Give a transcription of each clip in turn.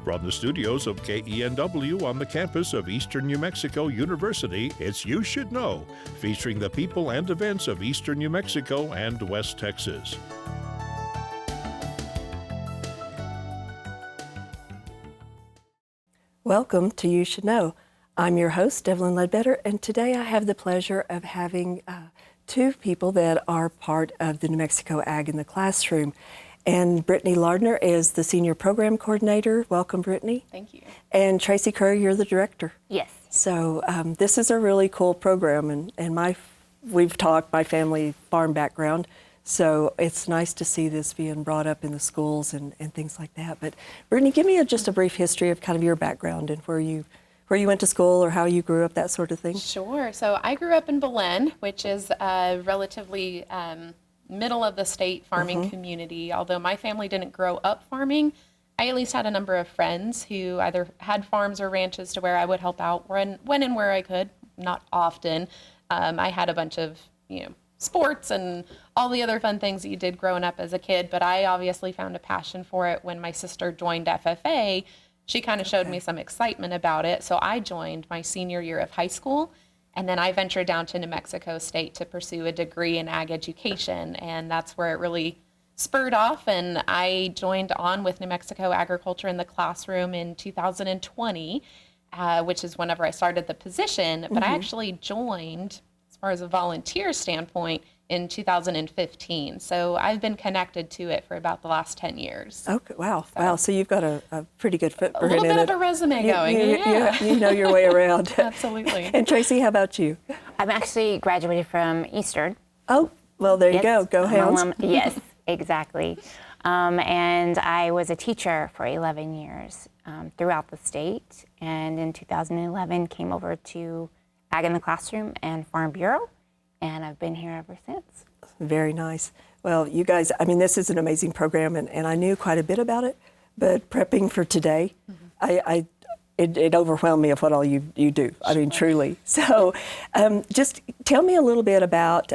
From the studios of KENW on the campus of Eastern New Mexico University, it's You Should Know, featuring the people and events of Eastern New Mexico and West Texas. Welcome to You Should Know. I'm your host, Evelyn Ledbetter, and today I have the pleasure of having two people that are part of the New Mexico Ag in the Classroom. And Britney Lardner is the Senior Program Coordinator. Welcome, Britney. Thank you. And Traci Curry, you're the Director. Yes. So this is a really cool program, and we've talked, my family farm background, so it's nice to see this being brought up in the schools and things like that. But Britney, give me just a brief history of kind of your background and where you went to school or how you grew up, that sort of thing. Sure. So I grew up in Belen, which is a relatively middle of the state farming community. Although my family didn't grow up farming, I at least had a number of friends who either had farms or ranches to where I would help out when and where I could, not often. I had a bunch of, sports and all the other fun things that you did growing up as a kid, but I obviously found a passion for it when my sister joined FFA. She kind of showed me some excitement about it, so I joined my senior year of high school, and then I ventured down to New Mexico State to pursue a degree in ag education, and that's where it really spurred off, and I joined on with New Mexico Agriculture in the Classroom in 2020, which is whenever I started the position, but I actually joined, as far as a volunteer standpoint, in 2015. So I've been connected to it for about the last 10 years. Okay, wow. So you've got a pretty good footprint in it. A little bit of a resume going. You know your way around. Absolutely. And Traci, how about you? I'm actually graduated from Eastern. Oh, well, there you go. Go Hounds. Yes, exactly. And I was a teacher for 11 years throughout the state. And in 2011, came over to Ag in the Classroom and Farm Bureau. And I've been here ever since. Very nice. Well, you guys, this is an amazing program, and I knew quite a bit about it, but prepping for today, it overwhelmed me of what all you do. Truly. So just tell me a little bit about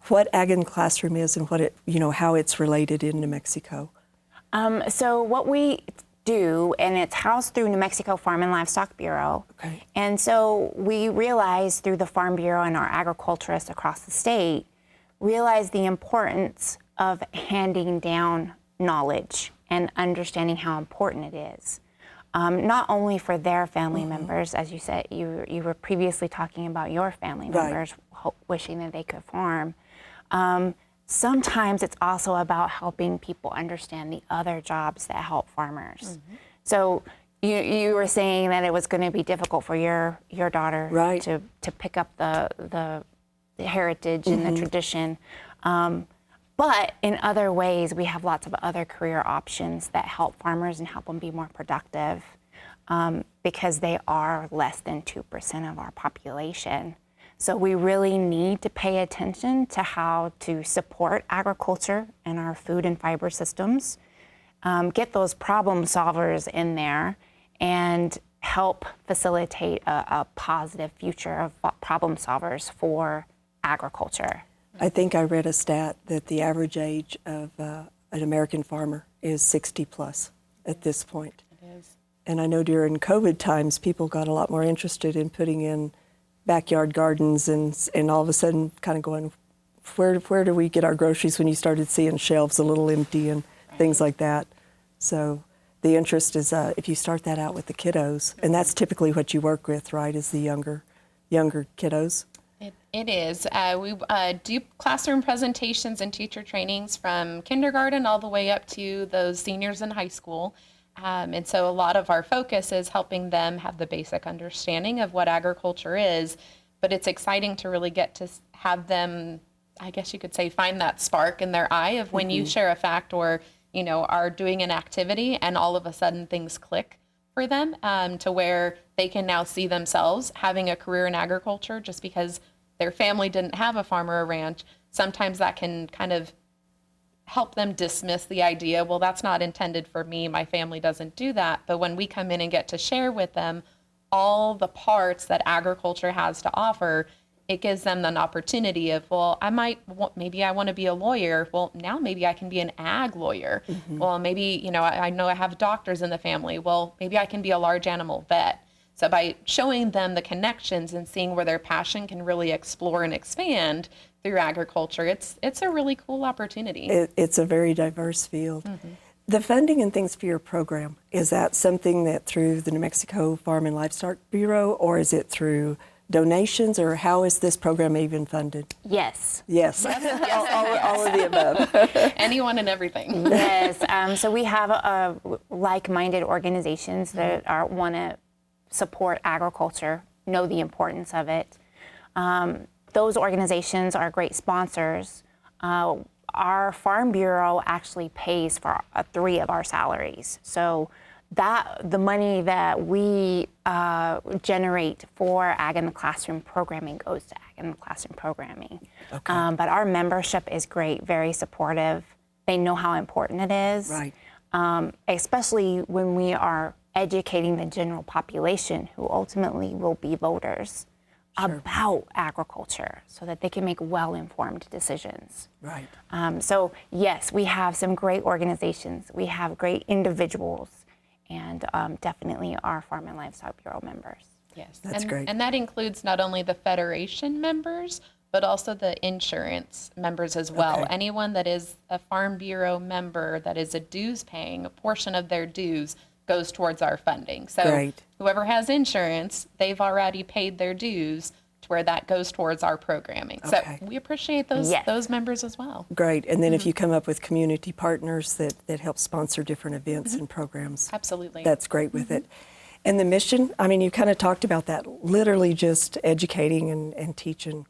what Ag in the Classroom is and what how it's related in New Mexico. So what we do, and it's housed through New Mexico Farm and Livestock Bureau. Okay. And so we realized through the Farm Bureau and our agriculturists across the state, realized the importance of handing down knowledge and understanding how important it is. Not only for their family members, as you said, you were previously talking about your family members wishing that they could farm. Sometimes it's also about helping people understand the other jobs that help farmers. So you were saying that it was going to be difficult for your daughter to pick up the heritage and the tradition. But in other ways, we have lots of other career options that help farmers and help them be more productive because they are less than 2% of our population. So we really need to pay attention to how to support agriculture and our food and fiber systems, get those problem solvers in there, and help facilitate a positive future of problem solvers for agriculture. I think I read a stat that the average age of an American farmer is 60 plus at this point. It is. And I know during COVID times, people got a lot more interested in putting in backyard gardens and all of a sudden kind of going, where do we get our groceries when you started seeing shelves a little empty and things like that. So the interest is if you start that out with the kiddos, and that's typically what you work with, right, is the younger kiddos? It is. We do classroom presentations and teacher trainings from kindergarten all the way up to those seniors in high school. And so a lot of our focus is helping them have the basic understanding of what agriculture is, but it's exciting to really get to have them, I guess you could say, find that spark in their eye of when you share a fact or, are doing an activity and all of a sudden things click for them to where they can now see themselves having a career in agriculture just because their family didn't have a farm or a ranch. Sometimes that can kind of help them dismiss the idea, well, that's not intended for me, my family doesn't do that. But when we come in and get to share with them all the parts that agriculture has to offer, it gives them an opportunity of, well, maybe I want to be a lawyer. Well, now maybe I can be an ag lawyer. Well, maybe, I know I have doctors in the family. Well, maybe I can be a large animal vet. So by showing them the connections and seeing where their passion can really explore and expand through agriculture, it's a really cool opportunity. It's a very diverse field. The funding and things for your program, is that something that through the New Mexico Farm and Livestock Bureau, or is it through donations, or how is this program even funded? Yes. Yes. All of the above. Anyone and everything. Yes. So we have like-minded organizations that want to support agriculture, know the importance of it. Those organizations are great sponsors. Our Farm Bureau actually pays for 3 of our salaries. So the money that we generate for Ag in the Classroom programming goes to Ag in the Classroom programming. Okay. But our membership is great, very supportive. They know how important it is. Right. Especially when we are educating the general population, who ultimately will be voters, about agriculture, so that they can make well-informed decisions. Right. So yes, we have some great organizations. We have great individuals, and definitely our Farm and Livestock Bureau members. Yes, that's great. And that includes not only the Federation members, but also the insurance members as well. Okay. Anyone that is a Farm Bureau member that is a dues paying, a portion of their dues goes towards our funding. So whoever has insurance, they've already paid their dues to where that goes towards our programming. Okay. So we appreciate those members as well. Great. And then if you come up with community partners that help sponsor different events and programs. Absolutely. That's great with it. And the mission, I mean, you kind of talked about that, literally just educating and teaching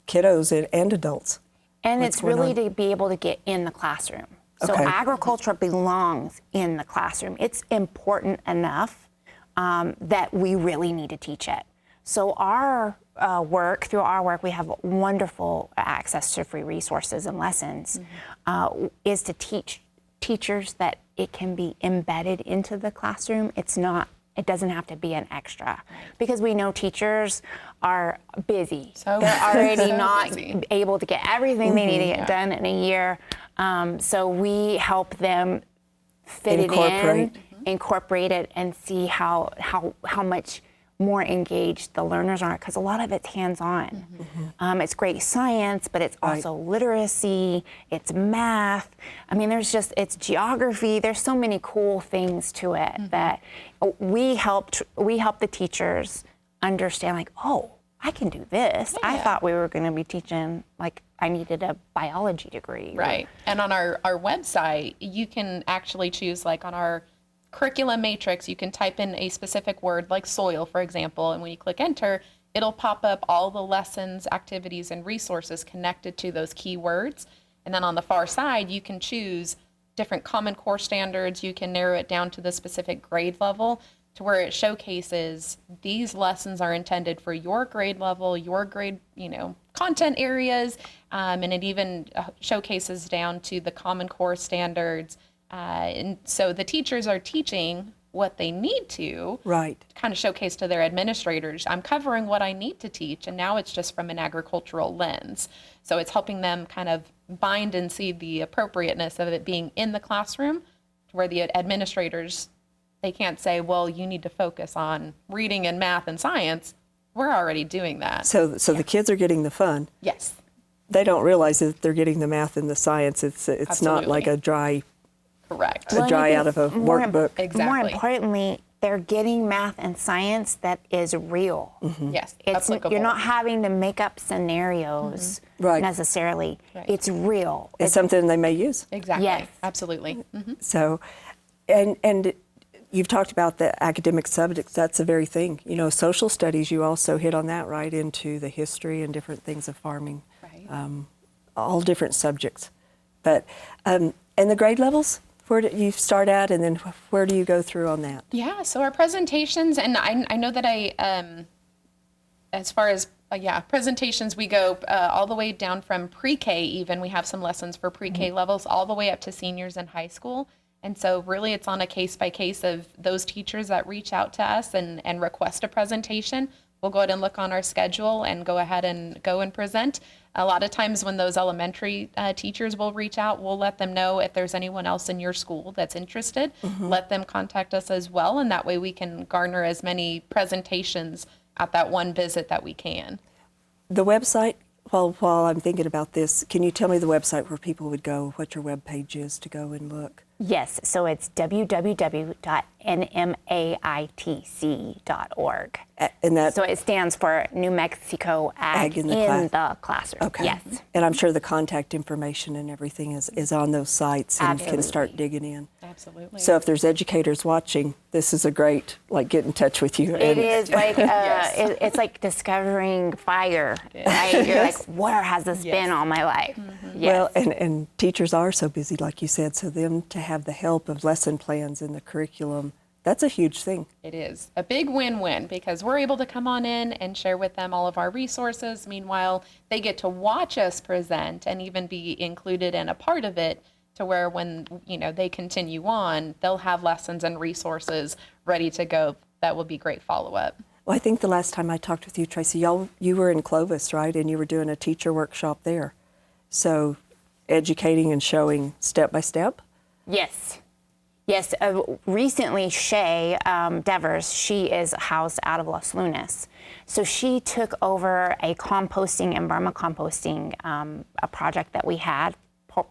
kiddos and adults. And it's really to be able to get in the classroom. So agriculture belongs in the classroom. It's important enough that we really need to teach it. So through our work, we have wonderful access to free resources and lessons, is to teach teachers that it can be embedded into the classroom. It doesn't have to be an extra, because we know teachers are busy. They're already not able to get everything they need to get done in a year. So we help them incorporate it, and see how much more engaged the learners are, because a lot of it's hands-on. It's great science, but it's also literacy, it's math. I mean, it's geography. There's so many cool things to it that we help the teachers understand, like, oh, I can do this. Yeah. I thought we were going to be teaching, like, I needed a biology degree. Right. And on our website, you can actually choose, like on our curriculum matrix, you can type in a specific word like soil, for example, and when you click enter, it'll pop up all the lessons, activities, and resources connected to those keywords. And then on the far side, you can choose different Common Core standards. You can narrow it down to the specific grade level, to where it showcases these lessons are intended for your grade level, your grade, content areas, and it even showcases down to the Common Core standards. And so the teachers are teaching what they need to kind of showcase to their administrators. I'm covering what I need to teach, and now it's just from an agricultural lens. So it's helping them kind of bind and see the appropriateness of it being in the classroom, where the administrators, they can't say, well, you need to focus on reading and math and science. We're already doing that. So the kids are getting the fun. Yes. They don't realize that they're getting the math and the science. It's not like a dry out of a workbook. Exactly. More importantly, they're getting math and science that is real. Yes, you're not having to make up scenarios necessarily. It's real. It's something they may use. Exactly. Yes. Absolutely. So, and you've talked about the academic subjects. That's the very thing. Social studies, you also hit on that, right, into the history and different things of farming. Right. All different subjects. But, and the grade levels? Where do you start at, and then where do you go through on that? Yeah, so our presentations, and I know that as far as, presentations, we go all the way down from pre-K even. We have some lessons for pre-K levels all the way up to seniors in high school. And so really it's on a case by case of those teachers that reach out to us and request a presentation. we'll go ahead and look on our schedule and go ahead and go and present. A lot of times when those elementary teachers will reach out, we'll let them know if there's anyone else in your school that's interested. Let them contact us as well, and that way we can garner as many presentations at that one visit that we can. The website, while I'm thinking about this, can you tell me the website where people would go, what your web page is to go and look? Yes, so it's www.nmaitc.org. And that, So it stands for New Mexico Ag in the Classroom. okay. Yes. And I'm sure the contact information and everything is on those sites and can start Absolutely. digging in. Absolutely. So if there's educators watching, this is a great, get in touch with you. It is like, it's like discovering fire, right? You're like, where has this been all my life? Well, and teachers are so busy, like you said, so them to have the help of lesson plans in the curriculum, that's a huge thing. It is a big win-win because we're able to come on in and share with them all of our resources. Meanwhile, they get to watch us present and even be included in a part of it, to where when, they continue on, they'll have lessons and resources ready to go. That will be great follow-up. Well, I think the last time I talked with you, Traci, you were in Clovis, right? And you were doing a teacher workshop there. So educating and showing step by step? Yes. Yes, recently Shay Devers, she is housed out of Los Lunas. So she took over a composting and vermicomposting a project that we had,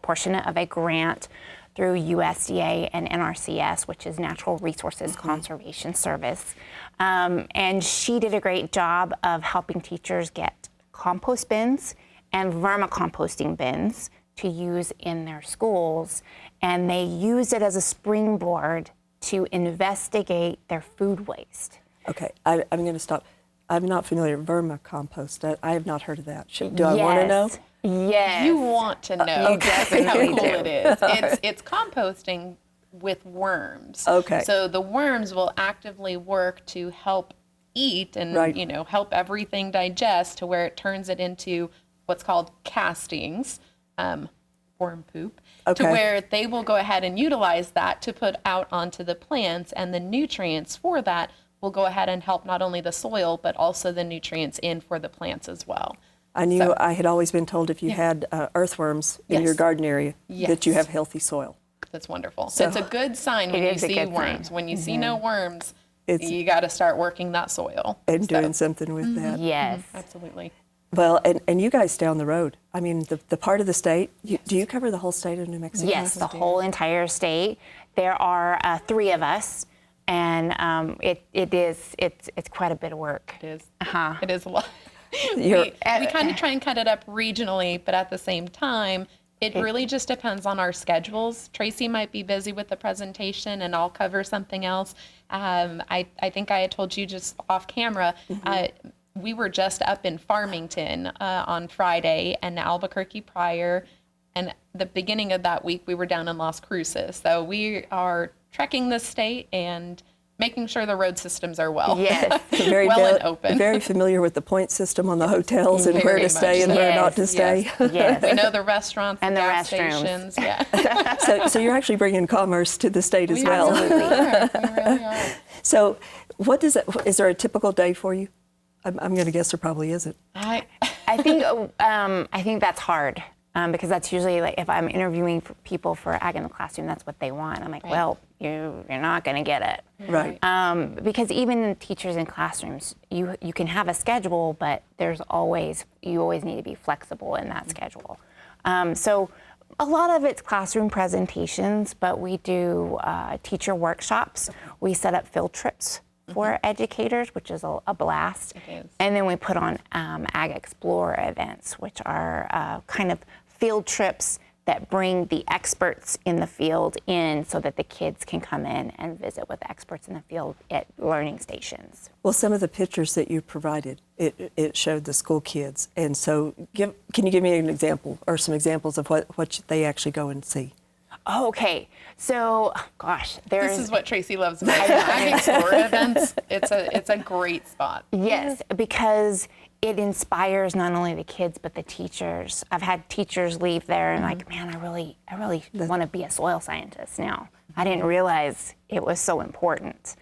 portion of a grant through USDA and NRCS, which is Natural Resources Conservation Service. And she did a great job of helping teachers get compost bins and vermicomposting bins to use in their schools. And they use it as a springboard to investigate their food waste. Okay, I'm going to stop. I'm not familiar with vermicompost. I have not heard of that. Do I want to know? Yes. You want to know You definitely how cool do. it is. It's composting with worms. Okay. So the worms will actively work to help eat and help everything digest, to where it turns it into what's called castings, worm poop, to where they will go ahead and utilize that to put out onto the plants, and the nutrients for that will go ahead and help not only the soil, but also the nutrients in for the plants as well. I had always been told if you had earthworms in your garden area, that you have healthy soil. That's wonderful. So it's a good sign when you see worms. When you see no worms, you got to start working that soil. And doing something with that. Yes. Absolutely. Well, and you guys down the road, I mean, the part of the state, do you cover the whole state of New Mexico? Yes, the whole entire state. There are 3 of us, and it's quite a bit of work. It is. Uh-huh. It is a lot. We kind of try and cut it up regionally, but at the same time, it really just depends on our schedules. Traci might be busy with the presentation, and I'll cover something else. I think I had told you just off camera, we were just up in Farmington on Friday, and Albuquerque prior, and the beginning of that week we were down in Las Cruces. So we are trekking the state and making sure the road systems are well, and open. Very familiar with the point system on the hotels and where to stay and where not to stay. Yes. We know the restaurants and the gas restrooms. stations. Yeah. So you're actually bringing commerce to the state as well. Absolutely are. We really are. So is there a typical day for you? I'm going to guess there probably isn't. I think that's hard because that's usually, like, if I'm interviewing for people for Ag in the Classroom, that's what they want. I'm like, well, you're not going to get it. Right. Because even teachers in classrooms, you can have a schedule, but you always need to be flexible in that schedule. So a lot of it's classroom presentations, but we do teacher workshops. We set up field trips for educators, which is a blast. It is. And then we put on Ag Explorer events, which are kind of field trips that bring the experts in the field in so that the kids can come in and visit with experts in the field at learning stations. Well, some of the pictures that you provided, it showed the school kids. And so can you give me an example or some examples of what they actually go and see? Oh, okay. So, gosh, this is what Traci loves about Ag Explorer events. It's a great spot. Yes, because it inspires not only the kids but the teachers. I've had teachers leave there and like, man, I really want to be a soil scientist now. I didn't realize it was so important.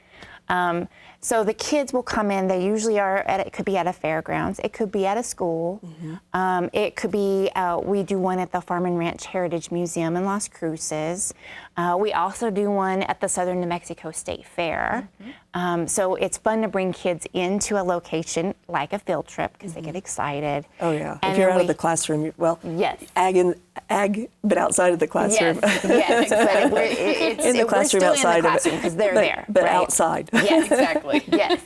So the kids will come in. They usually are it could be at a fairgrounds. It could be at a school. It could be, we do one at the Farm and Ranch Heritage Museum in Las Cruces. We also do one at the Southern New Mexico State Fair. So it's fun to bring kids into a location like a field trip because they get excited. Oh yeah, And if you're then out of the classroom, well, Yes. ag, but outside of the classroom. Yes, but it's in the classroom, we're still outside in the of it, classroom because they're but, there. but right? outside. Yes, Exactly. Yes.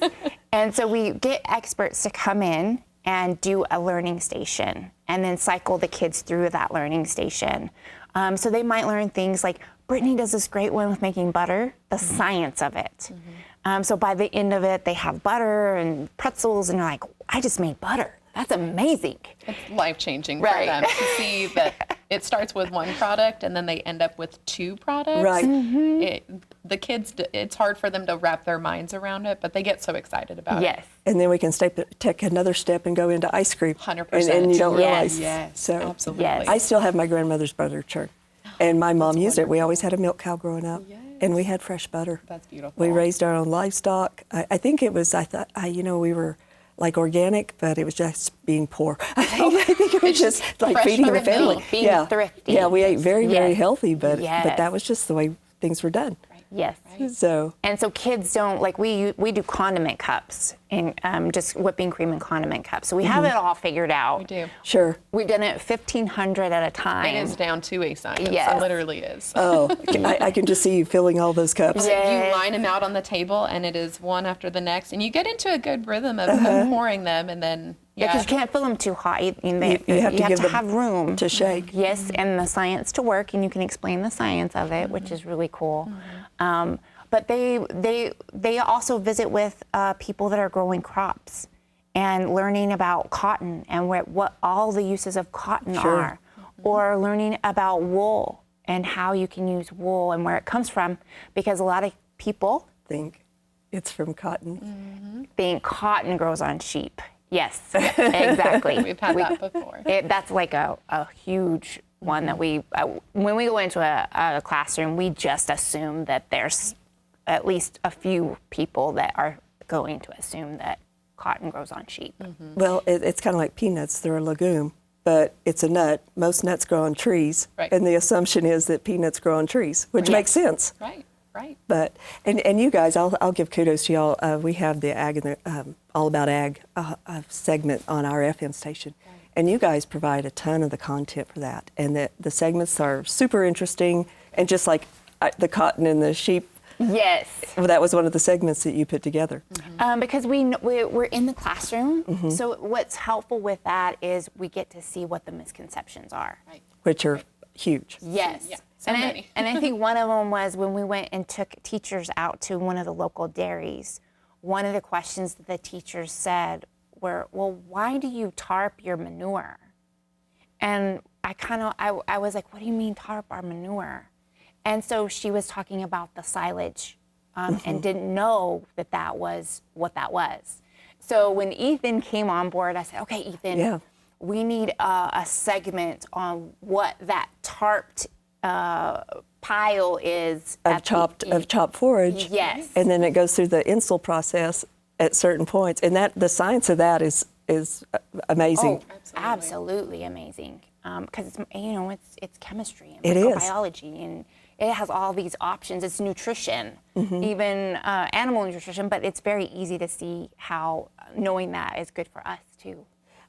And so we get experts to come in and do a learning station and then cycle the kids through that learning station. So they might learn things like, Britney does this great one with making butter, the science of it. So by the end of it, they have butter and pretzels, and you're like, I just made butter. That's amazing. It's life-changing Right. for them to see that it starts with one product and then they end up with 2 products. Right. The kids, it's hard for them to wrap their minds around it, but they get so excited about Yes. And then we can take another step and go into ice cream. 100%. And you don't Yes. realize. Yes, So absolutely. Yes. I still have my grandmother's butter churn. And my mom used it. We always had a milk cow growing up. And we had fresh butter. That's beautiful. We raised our own livestock. I think it was, we were like organic, but it was just being poor. I think it was It's just just like fresh feeding the milk, family. being thrifty. Yeah, we ate very, very Yes. healthy, but Yes. that was just the way things were done. Yes. So And so kids don't, like we do condiment cups and just whipping cream and condiment cups. So we have it all figured out. We do. sure. We've done it 1,500 at a time. It is down to a science. Yes. It literally is. Oh, I can just see you filling all those cups. Yes. You line them out on the table, and it is one after the next, and you get into a good rhythm of pouring them, and then Because you can't fill them too hot. You have to give them have room to shake. Yes, and the science to work, and you can explain the science of it, which is really cool. But they also visit with people that are growing crops and learning about cotton and what all the uses of cotton Sure. are, or learning about wool and how you can use wool and where it comes from, because a lot of people Think it's from cotton. think cotton grows on sheep. Yes, exactly. we've had that before. That's like a huge one that we, when we go into a classroom, we just assume that there's at least a few people that are going to assume that cotton grows on sheep. Well, it's kind of like peanuts. They're a legume, but it's a nut. Most nuts grow on trees. Right. And the assumption is that peanuts grow on trees, which makes sense. Right. But and you guys, I'll give kudos to y'all. We have the ag and the all about ag segment on our FM station, and you guys provide a ton of the content for that. And the segments are super interesting. And just like the cotton and the sheep, Yes. well, that was one of the segments that you put together. Because we're in the classroom, so what's helpful with that is we get to see what the misconceptions are. Right. Which are huge. Yes. Yeah, so and many. I think one of them was when we went and took teachers out to one of the local dairies. One of the questions that the teachers said were, well, why do you tarp your manure? And I was like, what do you mean tarp our manure? And so she was talking about the silage and didn't know that was what that was. So when Ethan came on board, I said, okay, Ethan, we need a segment on what that tarped pile is. Of chopped forage. Yes. And then it goes through the install process at certain points. And the science of that is amazing. Oh, absolutely amazing. Because it's chemistry and It is. microbiology, and it has all these options. It's nutrition, even animal nutrition, but it's very easy to see how knowing that is good for us too.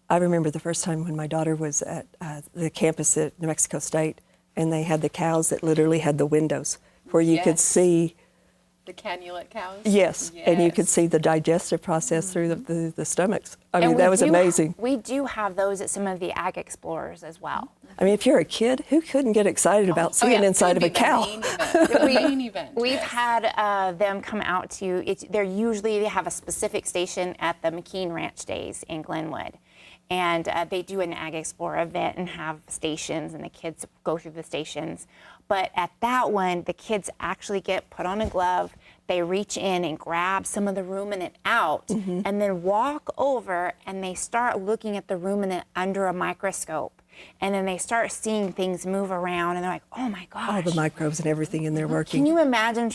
I remember the first time when my daughter was at the campus at New Mexico State, and they had the cows that literally had the windows where you could see. The cannulate cows? Yes, and you could see the digestive process through the stomachs. I mean, that was amazing. We do have those at some of the Ag Explorers as well. I mean, if you're a kid, who couldn't get excited about seeing inside of a cow? Main event. We've had them come out to, they have a specific station at the McKean Ranch Days in Glenwood. And they do an Ag Explorer event and have stations, and the kids go through the stations. But at that one, the kids actually get put on a glove. They reach in and grab some of the ruminant out, and then walk over, and they start looking at the ruminant under a microscope. And then they start seeing things move around, and they're like, oh my gosh. All the microbes and everything in there working. Can you imagine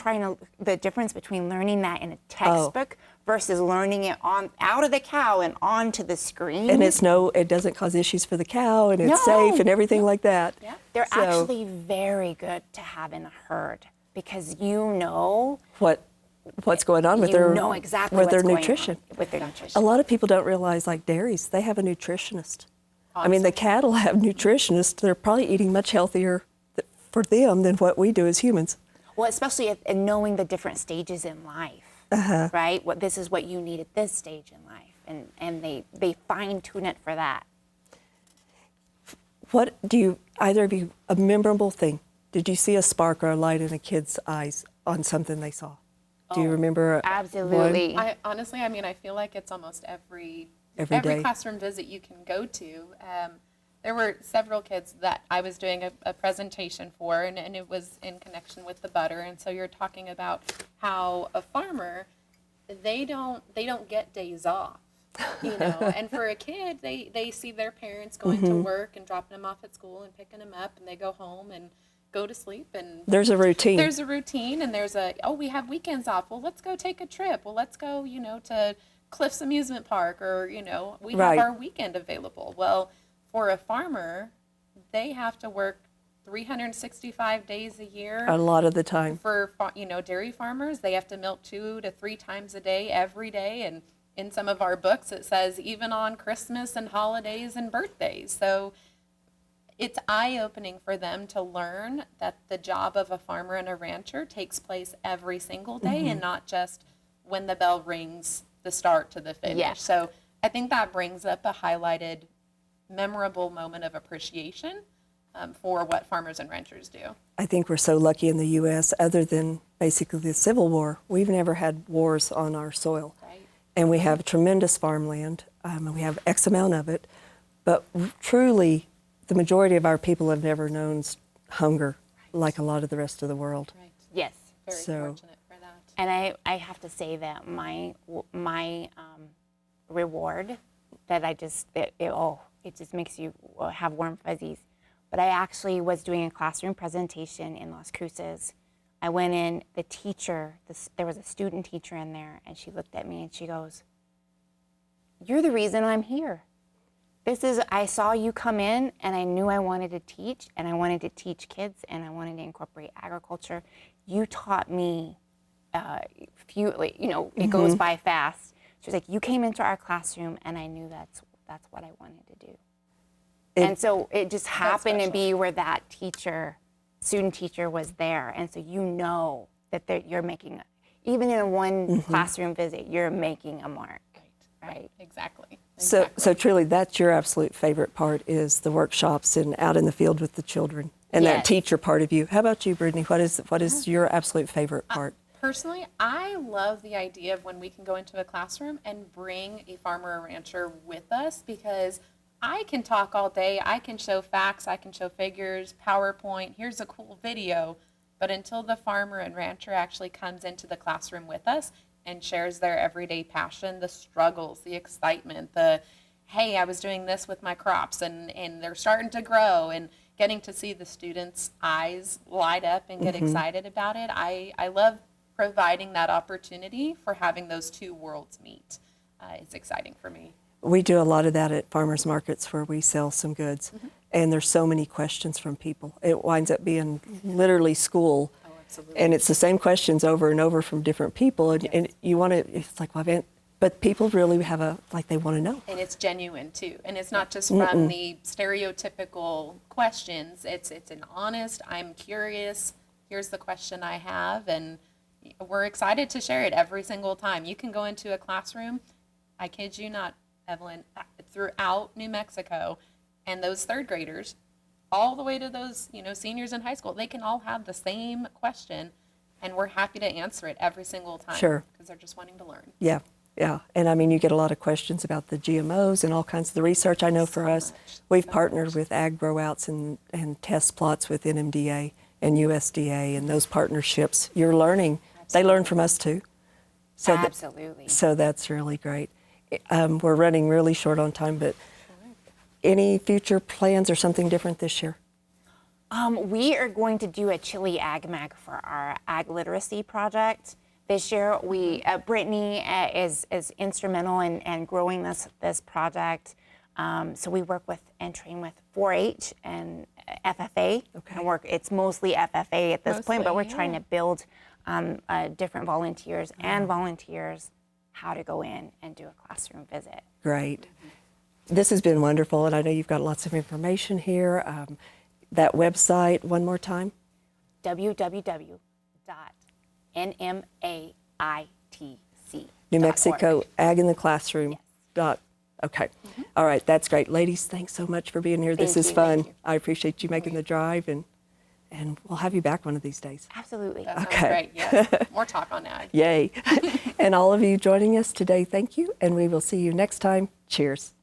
the difference between learning that in a textbook versus learning it out of the cow and onto the screen? And it doesn't cause issues for the cow, and it's safe and everything like that. Yeah. They're actually very good to have in a herd, because you know what's going on with their nutrition. With their nutrition. A lot of people don't realize, like dairies, they have a nutritionist. Awesome. I mean, the cattle have nutritionists. They're probably eating much healthier for them than what we do as humans. Well, especially in knowing the different stages in life, right? This is what you need at this stage in life, and they fine tune it for that. What do you, either of you, a memorable thing? Did you see a spark or a light in a kid's eyes on something they saw? Do you remember? Absolutely. I honestly, I feel like it's almost every day. classroom visit you can go to. There were several kids that I was doing a presentation for, and it was in connection with the butter. And so you're talking about how a farmer, they don't get days off, you know. And for a kid, they see their parents going to work and dropping them off at school and picking them up, and they go home and go to sleep, and there's a routine. And we have weekends off. Well, let's go take a trip. Well, let's go, to Cliff's Amusement Park, or, we have our weekend available. Well, for a farmer, they have to work 365 days a year. A lot of the time. For, dairy farmers, they have to milk 2 to 3 times a day, every day. And in some of our books, it says even on Christmas and holidays and birthdays. So it's eye-opening for them to learn that the job of a farmer and a rancher takes place every single day, and not just when the bell rings, the start to the finish. Yeah. So I think that brings up a highlighted, memorable moment of appreciation for what farmers and ranchers do. I think we're so lucky in the U.S., other than basically the Civil War. We've never had wars on our soil. Right. And we have tremendous farmland, and we have X amount of it. But truly, the majority of our people have never known hunger like a lot of the rest of the world. Right. Yes. Very fortunate for that. And I have to say that my reward that it just makes you have warm fuzzies. But I actually was doing a classroom presentation in Las Cruces. I went in, the teacher, there was a student teacher in there, and she looked at me and she goes, "You're the reason I'm here. I saw you come in, and I knew I wanted to teach, and I wanted to teach kids, and I wanted to incorporate agriculture. You taught me, it goes by fast." She was like, "You came into our classroom, and I knew that's what I wanted to do." And so it just happened to be where that student teacher was there, and so that you're making, even in one classroom visit, you're making a mark. Right. Exactly. So truly, that's your absolute favorite part, is the workshops and out in the field with the children, and that teacher part of you. How about you, Britney? What is your absolute favorite part? Personally, I love the idea of when we can go into a classroom and bring a farmer or rancher with us, because I can talk all day. I can show facts. I can show figures, PowerPoint. Here's a cool video. But until the farmer and rancher actually comes into the classroom with us and shares their everyday passion, the struggles, the excitement, hey, I was doing this with my crops, and they're starting to grow, and getting to see the students' eyes light up and get excited about it. I love providing that opportunity for having those two worlds meet. It's exciting for me. We do a lot of that at farmers markets where we sell some goods, and there's so many questions from people. It winds up being literally school. Absolutely. And it's the same questions over and over from different people, and you want to, it's like, well, but people really have they want to know. And it's genuine too, and it's not just from the stereotypical questions. It's an honest, I'm curious, here's the question I have, and we're excited to share it every single time. You can go into a classroom, I kid you not, Evelyn, throughout New Mexico, and those third graders, all the way to those, seniors in high school, they can all have the same question, and we're happy to answer it every single time. Sure. Because they're just wanting to learn. Yeah. And you get a lot of questions about the GMOs and all kinds of the research. I know for us, we've partnered with ag grow-outs and test plots with NMDA and USDA, and those partnerships, you're learning. Absolutely. They learn from us too. So Absolutely. So that's really great. We're running really short on time, but any future plans or something different this year? We are going to do a chili ag mag for our ag literacy project this year. Britney is instrumental in growing this project. So we work with and train with 4-H and FFA. Okay. It's mostly FFA at this point, but we're trying to build different volunteers and volunteers how to go in and do a classroom visit. Great. This has been wonderful, and I know you've got lots of information here. That website, one more time? www.nmaitc. New Mexico Ag in the Classroom. Yes. Okay. All right, that's great. Ladies, thanks so much for being here. This is fun. I appreciate you making the drive, and we'll have you back one of these days. Absolutely. That sounds great. Yes. More talk on ag. Yay. And all of you joining us today, thank you, and we will see you next time. Cheers.